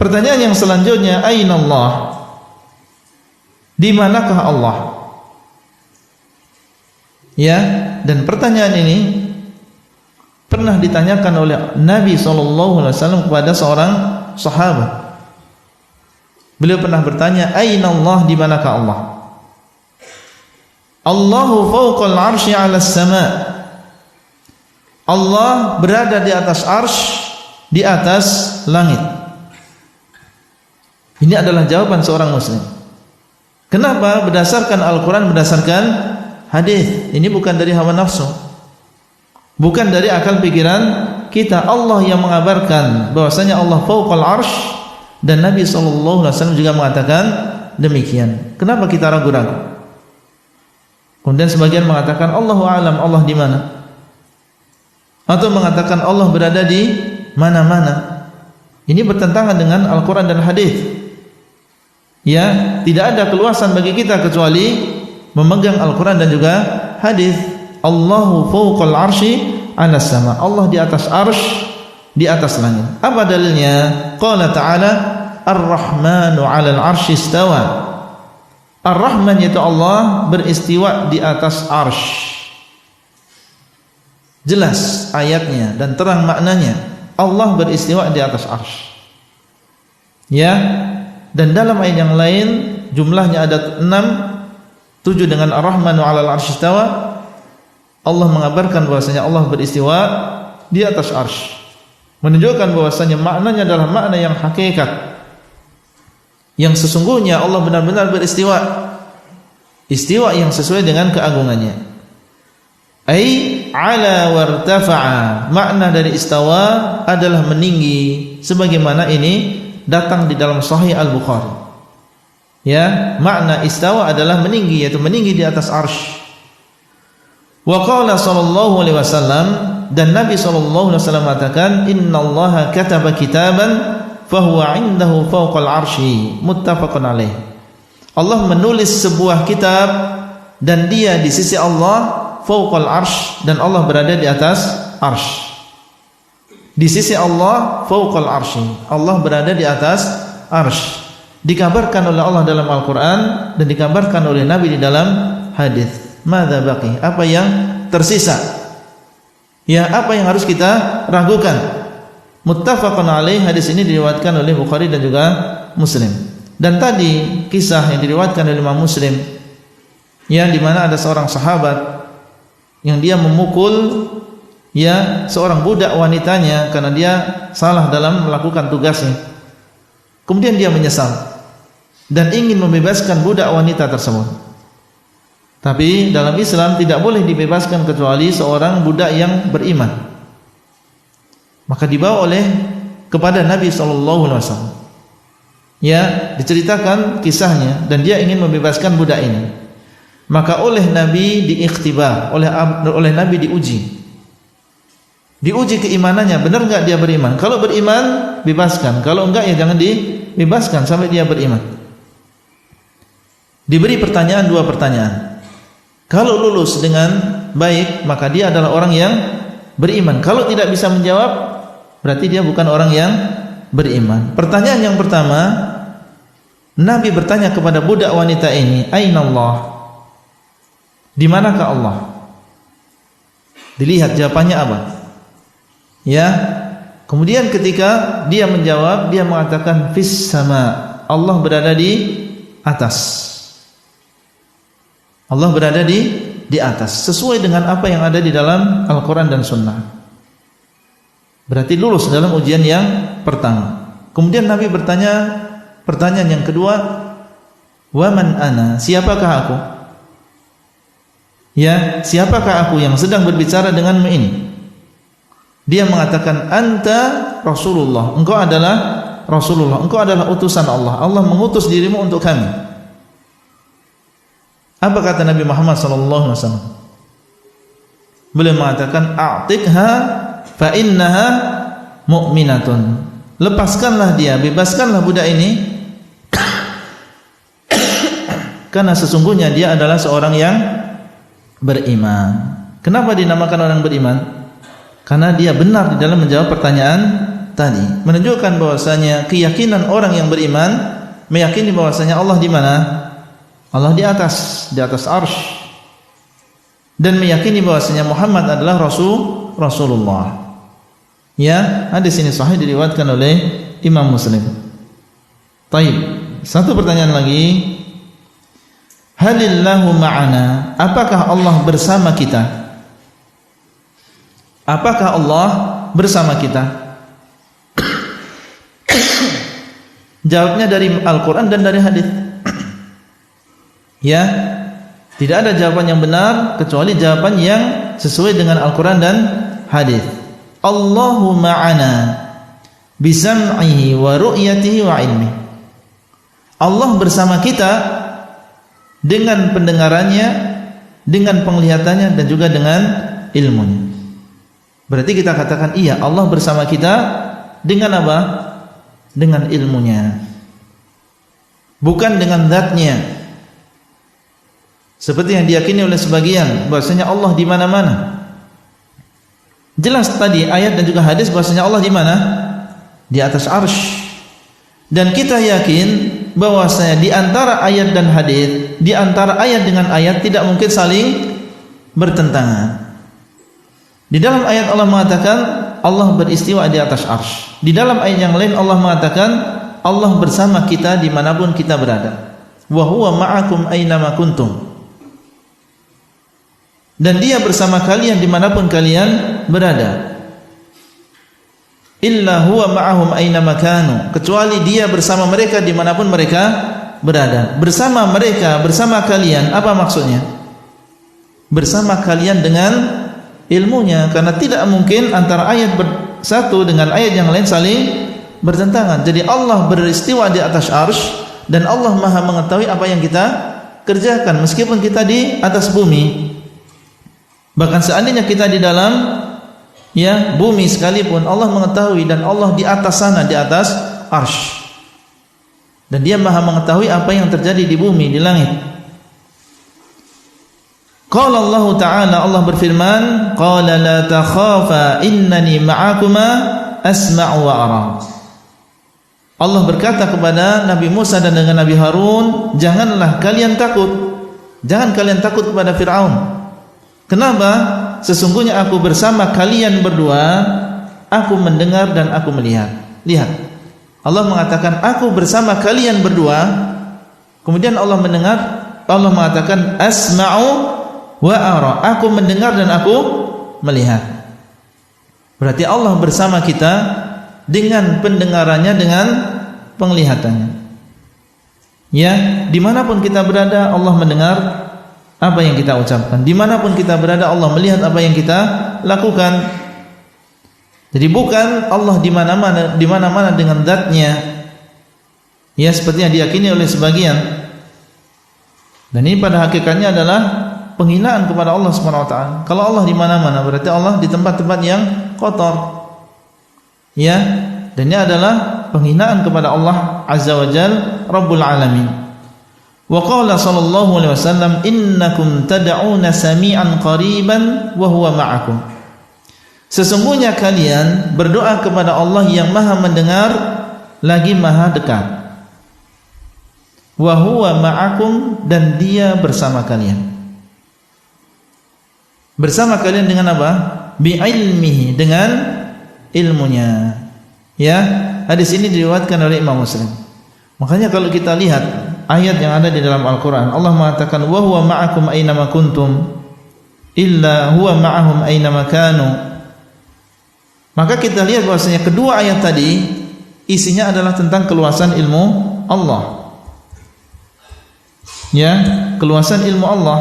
Pertanyaan yang selanjutnya, aina Allah? Di manakah Allah? Ya, dan pertanyaan ini pernah ditanyakan oleh Nabi SAW kepada seorang sahabat. Beliau pernah bertanya, aina Allah? Di manakah Allah? Allahu fawqal arsy 'alas sama'. Allah berada di atas arsy, di atas langit. Ini adalah jawaban seorang muslim. Kenapa? Berdasarkan Al-Quran, berdasarkan hadis. Ini bukan dari hawa nafsu, bukan dari akal pikiran kita. Allah yang mengabarkan bahwasanya Allah fawqal arsy, dan Nabi SAW juga mengatakan demikian. Kenapa kita ragu-ragu? Kemudian sebagian mengatakan Allahu a'lam, Allah di mana? Atau mengatakan Allah berada di mana-mana. Ini bertentangan dengan Al-Quran dan hadis. Ya, tidak ada keluasan bagi kita kecuali memegang Al-Quran dan juga hadis. Allahu fawqal arsy 'alas sama. Allah di atas arsy, di atas langit. Apa dalilnya? Qala ta'ala, Ar-Rahmanu 'alal arsy istawa. Ar-Rahman yaitu Allah beristiwa di atas arsy. Jelas ayatnya dan terang maknanya. Allah beristiwa di atas arsy. Ya, dan dalam ayat yang lain jumlahnya ada 6, 7 dengan Ar-Rahmanu 'alal arsy istawa. Allah mengabarkan bahwasanya Allah beristiwa di atas arsy, menunjukkan bahwasanya maknanya adalah makna yang hakikat, yang sesungguhnya Allah benar-benar beristiwa, istiwa yang sesuai dengan keagungannya. Ai ala wartafa'a, makna dari istawa adalah meninggi, sebagaimana ini datang di dalam Sahih Al-Bukhari. Ya, makna istawa adalah meninggi, yaitu meninggi di atas arsy. Wa qala sallallahu alaihi wasallam, dan Nabi sallallahu alaihi wasallam mengatakan, innallaha kataba kitaban fahuwa 'indahu fawqal arsy, muttafaqun alaih. Allah menulis sebuah kitab dan dia di sisi Allah fawqal arsy, dan Allah berada di atas arsy. Di sisi Allah fawqal arsy, Allah berada di atas arsy. Dikabarkan oleh Allah dalam Al-Quran dan dikabarkan oleh Nabi di dalam hadis. Madza baqi? Apa yang tersisa? Ya, apa yang harus kita ragukan? Muttafaqun alaih, hadis ini diriwayatkan oleh Bukhari dan juga Muslim. Dan tadi kisah yang diriwayatkan oleh Imam Muslim, yang di mana ada seorang sahabat yang dia memukul ya seorang budak wanitanya karena dia salah dalam melakukan tugasnya. Kemudian dia menyesal dan ingin membebaskan budak wanita tersebut. Tapi dalam Islam tidak boleh dibebaskan kecuali seorang budak yang beriman. Maka dibawa oleh kepada Nabi SAW. Ya, diceritakan kisahnya dan dia ingin membebaskan budak ini. Maka oleh Nabi diikhtibar, oleh Nabi diuji. Diuji keimanannya, benar enggak dia beriman? Kalau beriman, bebaskan. Kalau enggak ya jangan dibebaskan sampai dia beriman. Diberi pertanyaan, 2 pertanyaan. Kalau lulus dengan baik, maka dia adalah orang yang beriman. Kalau tidak bisa menjawab, berarti dia bukan orang yang beriman. Pertanyaan yang pertama, Nabi bertanya kepada budak wanita ini, aina Allah? Di manakah Allah? Dilihat jawabannya apa? Ya. Kemudian ketika dia menjawab, dia mengatakan fis sama. Allah berada di atas. Allah berada di atas, sesuai dengan apa yang ada di dalam Al-Quran dan Sunnah. Berarti lulus dalam ujian yang pertama. Kemudian Nabi bertanya pertanyaan yang kedua, wa man ana? Siapakah aku? Ya, siapakah aku yang sedang berbicara denganmu ini? Dia mengatakan, anta Rasulullah. Engkau adalah Rasulullah. Engkau adalah utusan Allah. Allah mengutus dirimu untuk kami. Apa kata Nabi Muhammad SAW? Beliau mengatakan, a'tiqha fa innaha mu'minatun. Lepaskanlah dia, bebaskanlah budak ini, karena sesungguhnya dia adalah seorang yang beriman. Kenapa dinamakan orang beriman? Karena dia benar di dalam menjawab pertanyaan tadi menunjukkan bahwasanya keyakinan orang yang beriman meyakini bahwasanya Allah di mana? Allah di atas arsy, dan meyakini bahwasanya Muhammad adalah Rasulullah. Ya, hadis ini sahih diriwayatkan oleh Imam Muslim. Taib. Satu pertanyaan lagi. Halillahu ma'ana? Apakah Allah bersama kita? Apakah Allah bersama kita? Jawabnya dari Al-Quran dan dari hadis. Ya, tidak ada jawaban yang benar kecuali jawaban yang sesuai dengan Al-Quran dan hadis. Allahu ma'ana bisam'ihi wa ru'yatihi wa ilmi. Allah bersama kita dengan pendengarannya, dengan penglihatannya, dan juga dengan ilmunya. Berarti kita katakan iya, Allah bersama kita dengan apa? Dengan ilmunya, bukan dengan zatnya. Seperti yang diyakini oleh sebagian bahwasanya Allah di mana-mana. Jelas tadi ayat dan juga hadis bahwasanya Allah di mana? Di atas arsy. Dan kita yakin bahwasanya di antara ayat dan hadis, di antara ayat dengan ayat tidak mungkin saling bertentangan. Di dalam ayat Allah mengatakan Allah beristiwa di atas arsy. Di dalam ayat yang lain Allah mengatakan Allah bersama kita dimanapun kita berada. Wa huwa ma'akum aynama kuntum. Dan dia bersama kalian dimanapun kalian berada. Illa huwa ma'ahum aynama kanu. Kecuali dia bersama mereka dimanapun mereka berada. Bersama mereka, bersama kalian, apa maksudnya? Bersama kalian dengan ilmunya, karena tidak mungkin antara ayat satu dengan ayat yang lain saling bertentangan. Jadi Allah beristiwa di atas arsy dan Allah Maha mengetahui apa yang kita kerjakan meskipun kita di atas bumi. Bahkan seandainya kita di dalam bumi sekalipun Allah mengetahui, dan Allah di atas sana, di atas arsy. Dan dia Maha mengetahui apa yang terjadi di bumi, di langit. Qala Allah Ta'ala, Allah berfirman, qala la takhafa innani ma'akuma asma'u wa ara. Allah berkata kepada Nabi Musa dan dengan Nabi Harun, janganlah kalian takut. Jangan kalian takut kepada Fir'aun. Kenapa? Sesungguhnya aku bersama kalian berdua, aku mendengar dan aku melihat. Lihat, Allah mengatakan aku bersama kalian berdua. Kemudian Allah mendengar, Allah mengatakan asma'u wa ara, aku mendengar dan aku melihat. Berarti Allah bersama kita dengan pendengarannya, dengan penglihatannya. Ya, dimanapun kita berada Allah mendengar apa yang kita ucapkan. Dimanapun kita berada Allah melihat apa yang kita lakukan. Jadi bukan Allah di mana-mana dengan zatnya. Ya, seperti yang diyakini oleh sebagian. Dan ini pada hakikatnya adalah penghinaan kepada Allah Subhanahu wa taala. Kalau Allah di mana-mana berarti Allah di tempat-tempat yang kotor. Ya, dan ini adalah penghinaan kepada Allah Azza wa Jalla Rabbul Alamin. Wa qala sallallahu alaihi wasallam innakum tad'una sami'an qariban wa huwa ma'akum. Sesungguhnya kalian berdoa kepada Allah yang Maha mendengar lagi Maha dekat. Wa huwa ma'akum, dan dia bersama kalian. Bersama kalian dengan apa? Bi'ilmihi, dengan ilmunya. Ya, hadis ini diriwayatkan oleh Imam Muslim. Makanya kalau kita lihat ayat yang ada di dalam Al-Quran, Allah mengatakan wa huwa ma'akum aynama kuntum illa huwa ma'ahum aynama kanu. Maka kita lihat bahwasanya kedua ayat tadi isinya adalah tentang keluasan ilmu Allah. Ya, keluasan ilmu Allah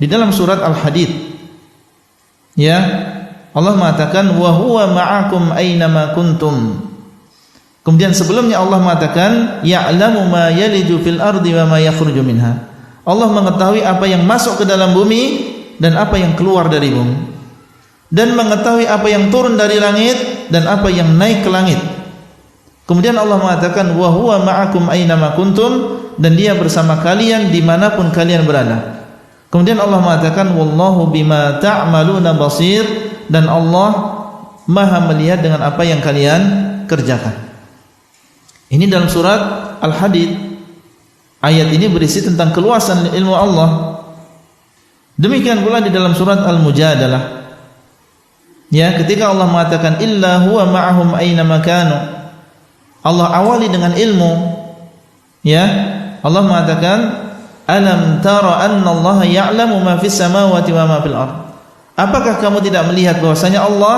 di dalam surat Al-Hadid. Ya, Allah mengatakan wa huwa ma'akum aynama kuntum. Kemudian sebelumnya Allah mengatakan ya'lamu ma yaliju fil ardi wa ma yakhruju minha. Allah mengetahui apa yang masuk ke dalam bumi dan apa yang keluar dari bumi, dan mengetahui apa yang turun dari langit dan apa yang naik ke langit. Kemudian Allah mengatakan wa huwa ma'akum aynama kuntum, dan dia bersama kalian dimanapun kalian berada. Kemudian Allah mengatakan wallahu bima ta'maluna basir, dan Allah Maha melihat dengan apa yang kalian kerjakan. Ini dalam surat Al-Hadid. Ayat ini berisi tentang keluasan ilmu Allah. Demikian pula di dalam surat Al-Mujadalah. Ya, ketika Allah mengatakan illa huwa ma'ahum aina makanu. Allah awali dengan ilmu. Ya, Allah mengatakan alam tara anna Allah ya'lamu ma fis samawati wa ma fil ard. Apakah kamu tidak melihat bahwasanya Allah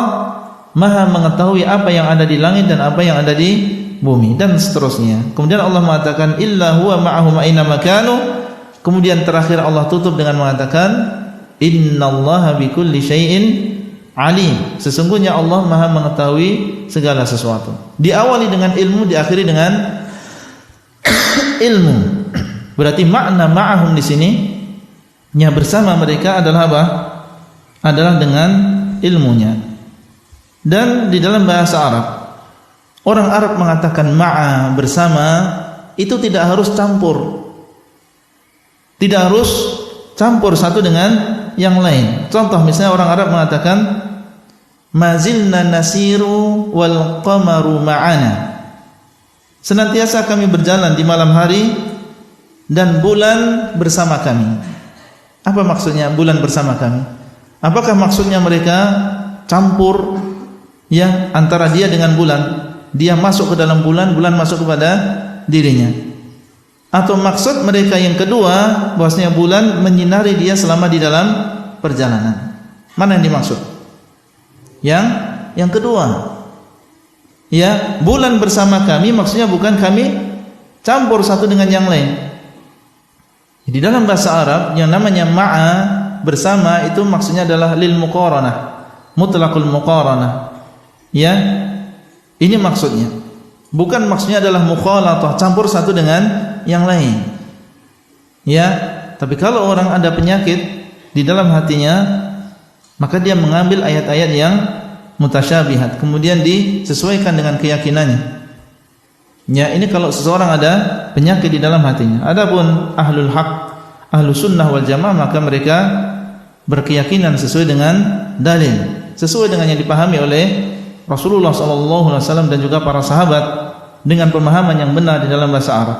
Maha mengetahui apa yang ada di langit dan apa yang ada di bumi, dan seterusnya. Kemudian Allah mengatakan illa huwa ma'ahum aina makanu. Kemudian terakhir Allah tutup dengan mengatakan innallaha bikulli syai'in alim. Sesungguhnya Allah Maha mengetahui segala sesuatu. Diawali dengan ilmu, diakhiri dengan ilmu. Berarti makna ma'ahum di sini yang bersama mereka adalah apa? Adalah dengan ilmunya. Dan di dalam bahasa Arab, orang Arab mengatakan ma'a, bersama, itu tidak harus campur. Tidak harus campur satu dengan yang lain. Contoh misalnya orang Arab mengatakan mazilna nasiru wal qamaru ma'ana. Senantiasa kami berjalan di malam hari dan bulan bersama kami. Apa maksudnya bulan bersama kami? Apakah maksudnya mereka campur ya antara dia dengan bulan? Dia masuk ke dalam bulan, bulan masuk kepada dirinya. Atau maksud mereka yang kedua, bahwasanya bulan menyinari dia selama di dalam perjalanan. Mana yang dimaksud? Yang kedua. Ya, bulan bersama kami maksudnya bukan kami campur satu dengan yang lain. Di dalam bahasa Arab yang namanya ma'a, bersama, itu maksudnya adalah lil muqaranah, mutlaqul muqaranah. Ya, ini maksudnya. Bukan maksudnya adalah mukhalatah, campur satu dengan yang lain. Ya, tapi kalau orang ada penyakit di dalam hatinya, maka dia mengambil ayat-ayat yang mutasyabihat, kemudian disesuaikan dengan keyakinannya. Ya, ini kalau seseorang ada penyakit di dalam hatinya. Adapun ahlul haq, ahlu sunnah wal jamaah, maka mereka berkeyakinan sesuai dengan dalil, sesuai dengan yang dipahami oleh Rasulullah SAW dan juga para sahabat dengan pemahaman yang benar di dalam bahasa Arab.